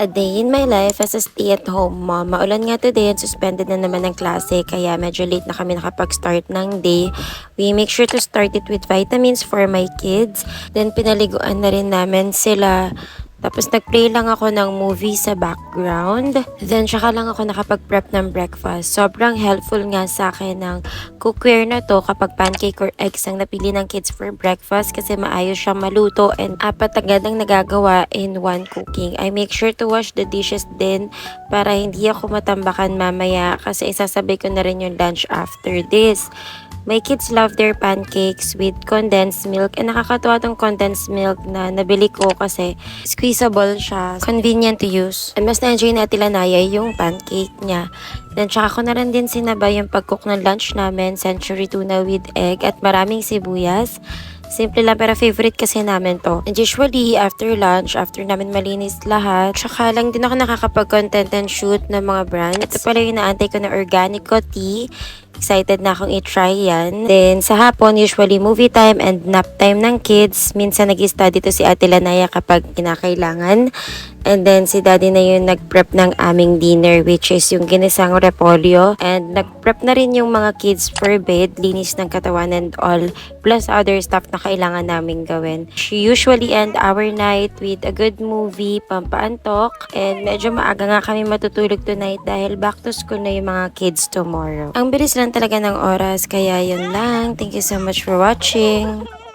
A day in my life as a stay-at-home mom. Maulan nga today at suspended na naman ang klase kaya medyo late na kami nakapag-start ng day. We make sure to start it with vitamins for my kids. Then pinaliguan na rin namin sila. Tapos nag-play lang ako ng movie sa background. Then tsaka lang ako nakapag-prep ng breakfast. Sobrang helpful nga sa akin ng cookware na to kapag pancake or eggs ang napili ng kids for breakfast kasi maayos siyang maluto and apat agad ang nagagawa in one cooking. I make sure to wash the dishes din para hindi ako matambakan mamaya kasi isasabay ko na rin yung lunch after this. My kids love their pancakes with condensed milk and nakakatuwa tong condensed milk na nabili ko kasi squeezable siya, convenient to use. And mas na-enjoy na Lanaya yung pancake niya. Then tsaka ko na rin din sinabay yung pag-cook ng lunch namin, century tuna with egg at maraming sibuyas. Simple lang pero favorite kasi namin to. And usually, after lunch, after namin malinis lahat, tsaka lang din ako nakakapag-content and shoot ng mga brands. Ito pala yung naantay ko na Organico tea. Excited na akong i-try yan. Then, sa hapon, usually movie time and nap time ng kids. Minsan nag-study to si Ate Lanaya kapag kinakailangan. And then, si Daddy na yung nag-prep ng aming dinner, which is yung ginisang repolyo. And nag-prep na rin yung mga kids for bed, linis ng katawan and all, plus other stuff na kailangan namin gawin. She usually end our night with a good movie, pampaantok, and medyo maaga nga kami matutulog tonight dahil back to school na yung mga kids tomorrow. Ang bilis lang talaga ng oras, kaya yun lang. Thank you so much for watching.